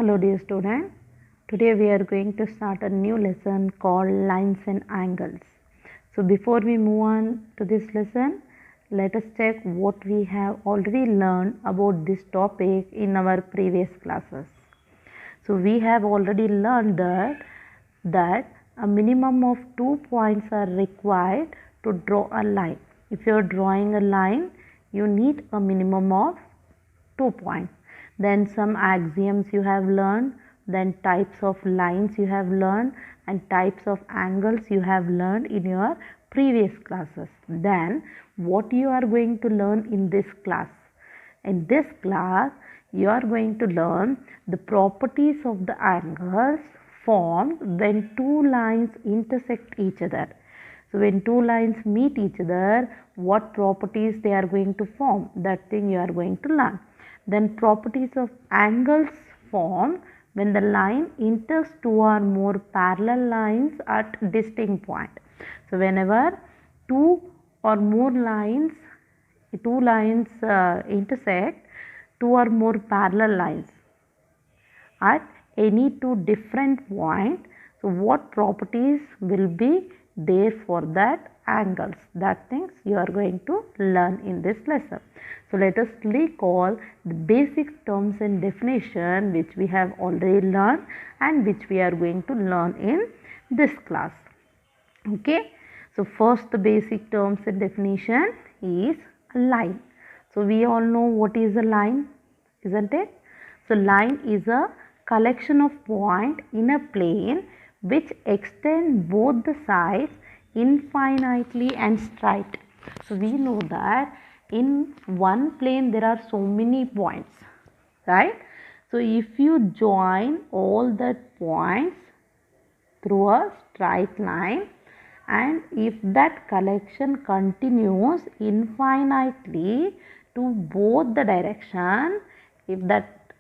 Hello dear student, today we are going to start a new lesson called lines and angles. So before we move on to this lesson, let us check what we have already learned about this topic in our previous classes. So we have already learned that a minimum of 2 points are required to draw a line. If you are drawing a line, you need a minimum of 2 points. Then some axioms you have learned, then types of lines you have learned, and types of angles you have learned in your previous classes. Then what you are going to learn in this class? In this class you are going to learn the properties of the angles formed when two lines intersect each other. So when two lines meet each other, what properties they are going to form, that thing you are going to learn. Then properties of angles formed when the line enters two or more parallel lines at distinct point. So whenever two or more lines, intersect two or more parallel lines at any two different point, so what properties will be there for that angles, that things you are going to learn in this lesson. So let us recall the basic terms and definition which we have already learned and which we are going to learn in this class. Okay, so first the basic terms and definition is a line. So we all know what is a line, isn't it? So line is a collection of points in a plane which extend both the sides infinitely and straight. So we know that in one plane there are so many points, right? So if you join all the points through a straight line, and if that collection continues infinitely to both the direction, if that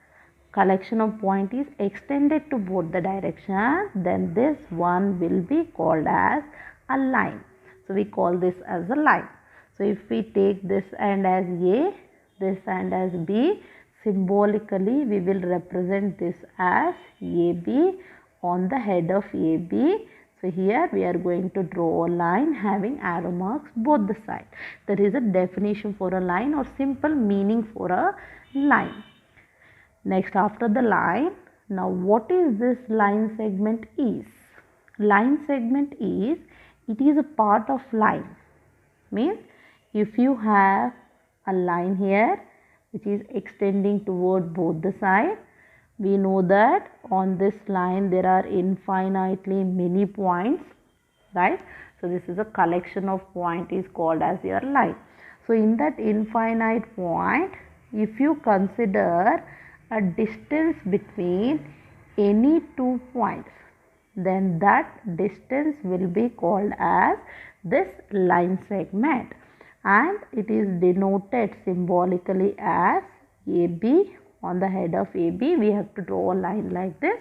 collection of point is extended to both the direction, then this one will be called as a line. So we call this as a line. So if we take this end as A, this end as B, symbolically we will represent this as AB on the head of AB. So here we are going to draw a line having arrow marks both the sides. There is a definition for a line or simple meaning for a line. Next, after the line, now what is this line segment is? Line segment is, it is a part of line. Means if you have a line here which is extending toward both the sides, we know that on this line there are infinitely many points, right? So this is a collection of points is called as your line. So in that infinite point, if you consider a distance between any two points, then that distance will be called as this line segment, and it is denoted symbolically as AB. On the head of AB we have to draw a line like this,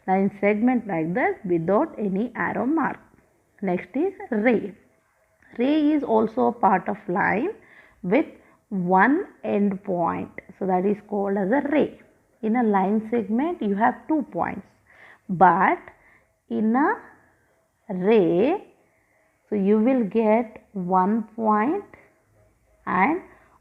line segment like this without any arrow mark. Next is ray. Ray is also a part of line with one end point, so that is called as a ray. In a line segment you have 2 points, but in a ray, so you will get 1 point, and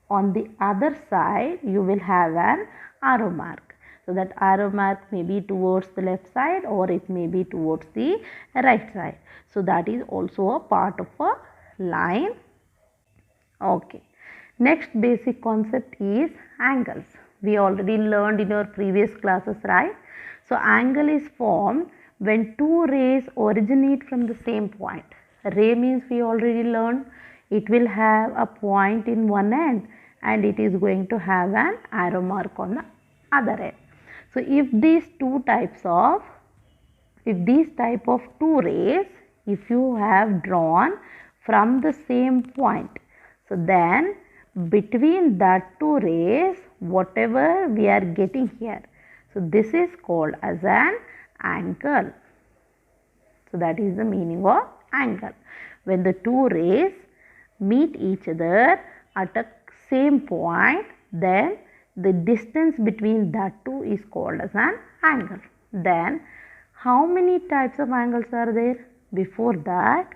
on the other side you will have an arrow mark. So that arrow mark may be towards the left side or it may be towards the right side. So that is also a part of a line. Okay. Next basic concept is angles. We already learned in our previous classes, right? So angle is formed when two rays originate from the same point. Ray means we already learned it will have a point in one end and it is going to have an arrow mark on the other end. So if these type of two rays, if you have drawn from the same point, so then between that two rays, whatever we are getting here, so this is called as an angle. So that is the meaning of angle. When the two rays meet each other at a same point, then the distance between that two is called as an angle. Then how many types of angles are there? Before that,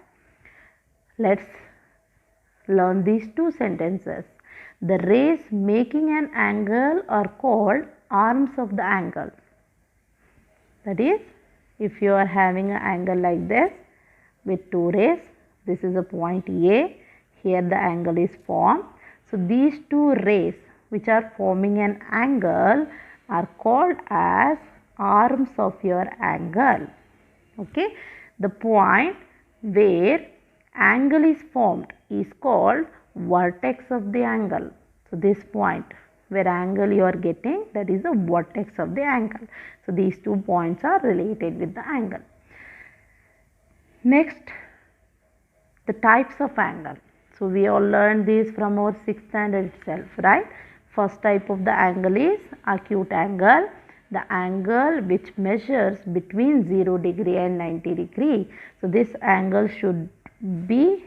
let's learn these two sentences. The rays making an angle are called arms of the angle. That is, if you are having an angle like this with two rays, this is a point A, here the angle is formed. So these two rays which are forming an angle are called as arms of your angle. Okay, the point where angle is formed is called vertex of the angle. So this point where angle you are getting, that is the vertex of the angle. So these 2 points are related with the angle. Next, the types of angle. So we all learned this from our 6th standard itself, right? First type of the angle is acute angle, the angle which measures between 0 degree and 90 degree. So this angle should be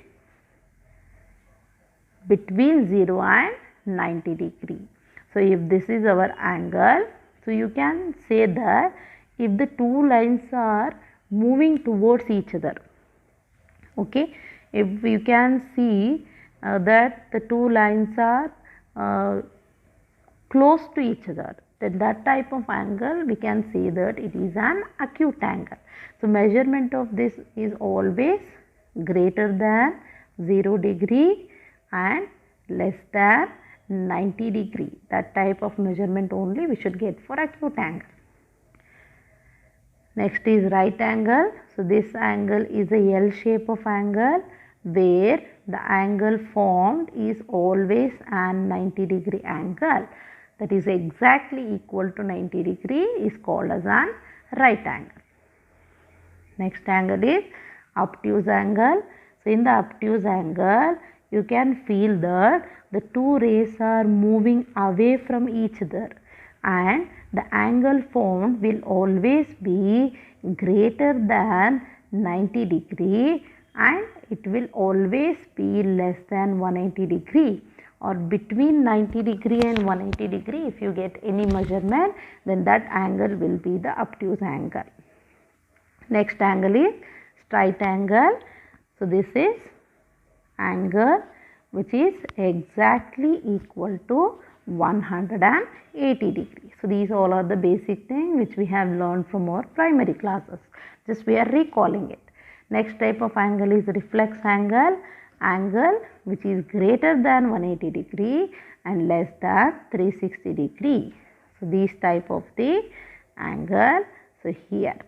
between 0 and 90 degree. So if this is our angle, so you can say that if the two lines are moving towards each other, okay, if you can see that the two lines are close to each other, then that type of angle we can say that it is an acute angle. So measurement of this is always greater than 0 degree and less than 90 degree. That type of measurement only we should get for acute angle. Next is right angle. So this angle is a L shape of angle where the angle formed is always an 90 degree angle, that is exactly equal to 90 degree, is called as an right angle. Next angle is obtuse angle. So in the obtuse angle, you can feel that the two rays are moving away from each other and the angle formed will always be greater than 90 degree and it will always be less than 180 degree, or between 90 degree and 180 degree. If you get any measurement, then that angle will be the obtuse angle. Next angle is straight angle. So this is angle which is exactly equal to 180 degree. So these all are the basic things which we have learned from our primary classes. Just we are recalling it. Next type of angle is reflex angle. Angle which is greater than 180 degree and less than 360 degree. So these type of the angle. So here,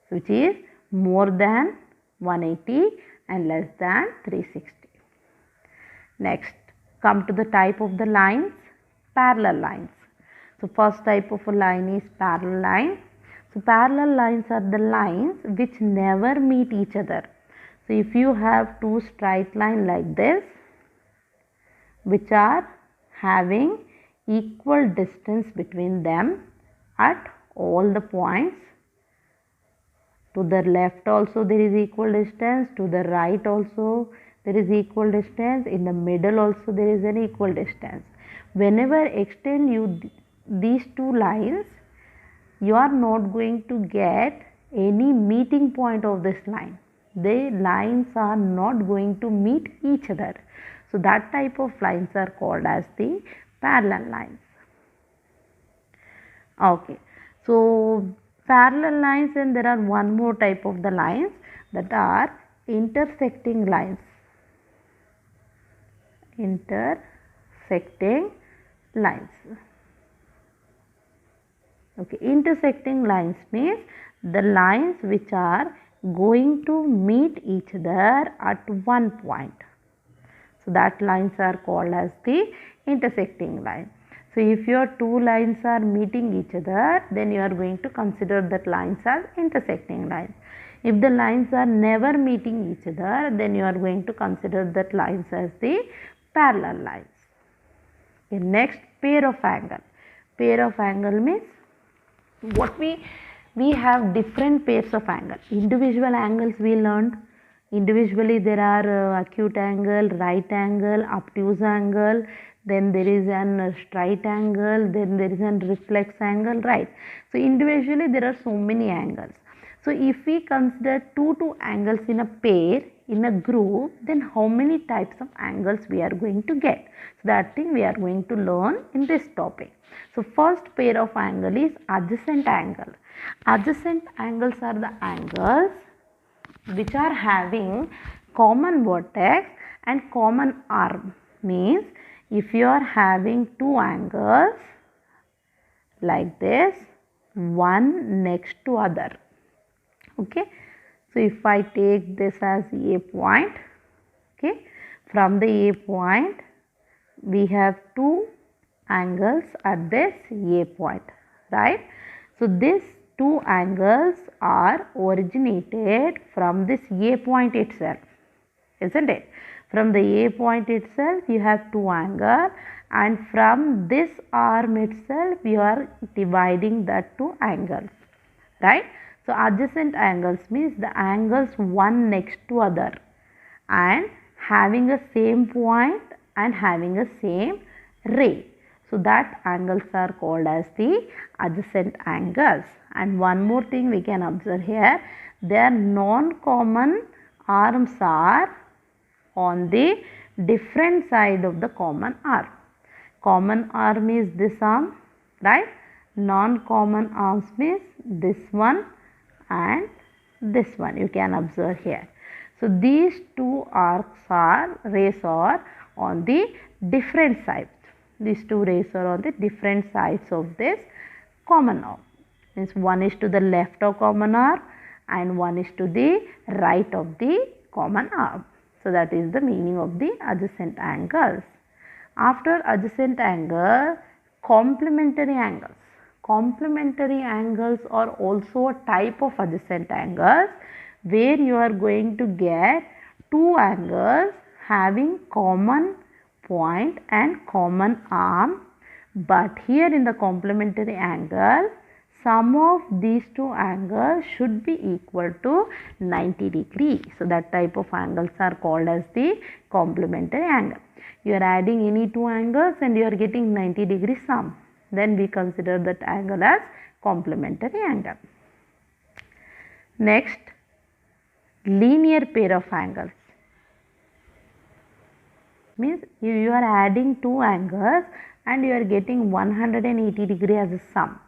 which is more than 180 and less than 360. Next, come to the type of the lines, parallel lines. So first type of a line is parallel line. So parallel lines are the lines which never meet each other. So if you have two straight lines like this, which are having equal distance between them at all the points, to the left also there is equal distance, to the right also there is equal distance, in the middle also there is an equal distance. Whenever extend you these two lines, you are not going to get any meeting point of this line. The lines are not going to meet each other. So that type of lines are called as the parallel lines. Okay, so parallel lines, and there are one more type of the lines, that are intersecting lines. Intersecting lines. Okay, intersecting lines means the lines which are going to meet each other at one point. So that lines are called as the intersecting line. So if your two lines are meeting each other, then you are going to consider that lines as intersecting lines. If the lines are never meeting each other, then you are going to consider that lines as the parallel lines. Okay, next, pair of angle. Pair of angle means what we have different pairs of angle. Individual angles we learned. Individually there are acute angle, right angle, obtuse angle. then there is an straight angle, then there is an reflex angle, right? So individually there are so many angles. So if we consider two angles in a pair, in a group, then how many types of angles we are going to get? So that thing we are going to learn in this topic. So first pair of angle is adjacent angle. Adjacent angles are the angles which are having common vertex and common arm. Means if you are having two angles like this, one next to other, okay. So if I take this as A point, okay, from the A point we have two angles at this A point, right? So these two angles are originated from this A point itself, isn't it? From the A point itself you have two angles, and from this arm itself you are dividing that two angles, right? So adjacent angles means the angles one next to other and having a same point and having a same ray. So that angles are called as the adjacent angles. And one more thing we can observe here, their non-common arms are on the different side of the common arm. Common arm is this arm, right? Non-common arms means this one and this one, you can observe here. So these two rays are on the different sides. These two rays are on the different sides of this common arm. Means one is to the left of common arm and one is to the right of the common arm. So that is the meaning of the adjacent angles. After adjacent angle, complementary angles. Complementary angles are also a type of adjacent angles where you are going to get two angles having common point and common arm, but here in the complementary angle sum of these two angles should be equal to 90 degree. So that type of angles are called as the complementary angle. You are adding any two angles and you are getting 90 degree sum, then we consider that angle as complementary angle. Next, linear pair of angles. Means you are adding two angles and you are getting 180 degree as a sum.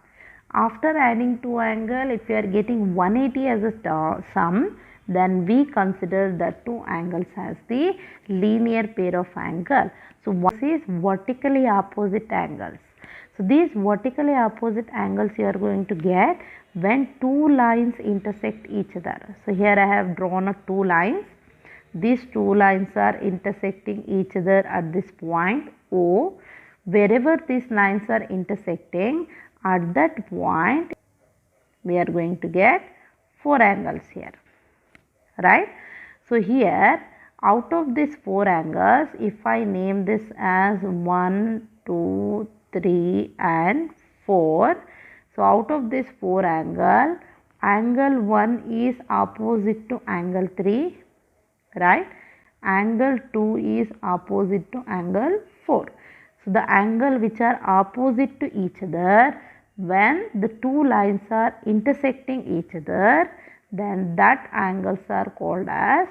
After adding two angles, if you are getting 180 as a sum, then we consider the two angles as the linear pair of angle. So one is vertically opposite angles. So these vertically opposite angles you are going to get when two lines intersect each other. So here I have drawn two lines. These two lines are intersecting each other at this point O. Wherever these lines are intersecting, at that point we are going to get four angles here, right? So here out of these four angles, if I name this as 1, 2, 3 and 4. So out of this four angle, angle 1 is opposite to angle 3, right? Angle 2 is opposite to angle 4. So the angle which are opposite to each other, when the two lines are intersecting each other, then that angles are called as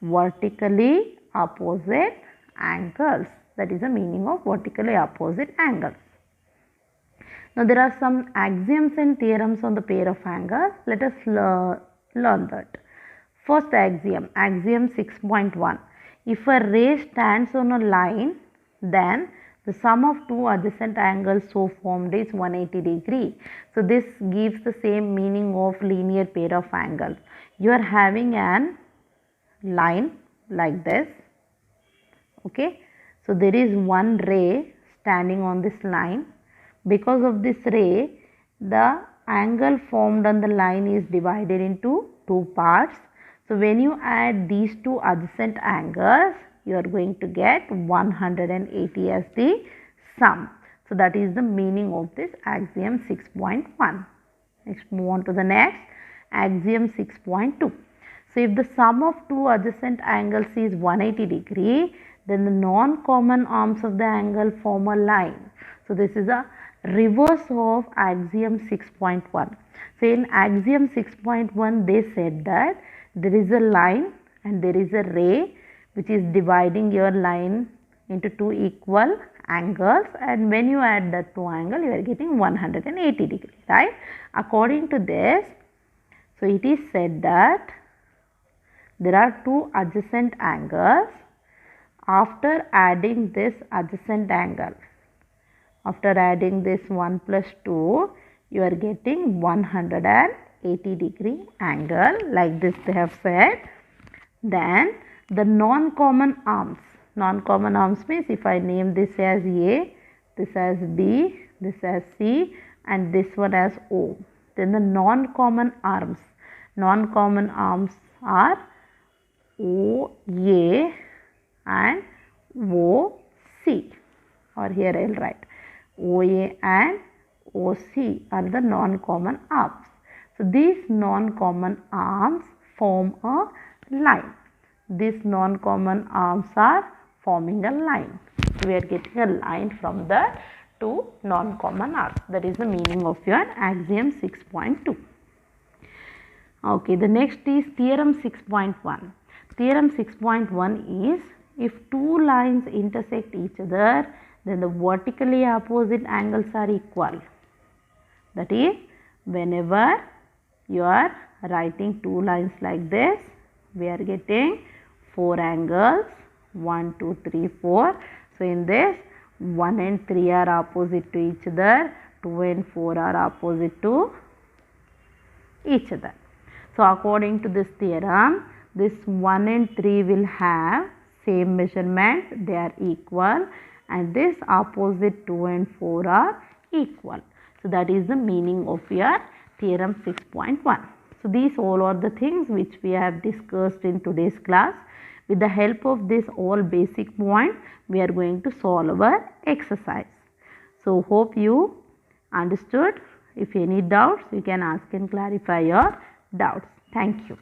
vertically opposite angles. That is the meaning of vertically opposite angles. Now there are some axioms and theorems on the pair of angles. Let us learn that. First axiom, axiom 6.1. If a ray stands on a line, then the sum of two adjacent angles so formed is 180 degree. So this gives the same meaning of linear pair of angles. You are having an line like this, okay. So there is one ray standing on this line. Because of this ray, the angle formed on the line is divided into two parts. So when you add these two adjacent angles, you are going to get 180 as the sum. So that is the meaning of this axiom 6.1. Next, move on to the next axiom 6.2. So if the sum of two adjacent angles is 180 degree, then the non-common arms of the angle form a line. So this is a reverse of axiom 6.1. So in axiom 6.1 they said that there is a line and there is a ray which is dividing your line into two equal angles, and when you add that two angles you are getting 180 degrees, right? According to this, so it is said that there are two adjacent angles. After adding this adjacent angle, after adding this 1 plus 2, you are getting 180 degree angle, like this they have said. Then the non-common arms. Non-common arms means if I name this as A, this as B, this as C, and this one as O. Then the non-common arms. Non-common arms are OA and OC, or here I will write OA and OC are the non-common arms. So these non-common arms form a line. These non-common arms are forming a line. We are getting a line from the two non-common arms. That is the meaning of your axiom 6.2. Okay, the next is theorem 6.1. Theorem 6.1 is, if two lines intersect each other, then the vertically opposite angles are equal. That is, whenever you are writing two lines like this, we are getting 4 angles, 1, 2, 3, 4. So in this, 1 and 3 are opposite to each other, 2 and 4 are opposite to each other. So according to this theorem, this 1 and 3 will have same measurement, they are equal, and this opposite 2 and 4 are equal. So that is the meaning of your theorem 6.1. So these all are the things which we have discussed in today's class. With the help of this all basic points, we are going to solve our exercise. So hope you understood. If any doubts, you can ask and clarify your doubts. Thank you.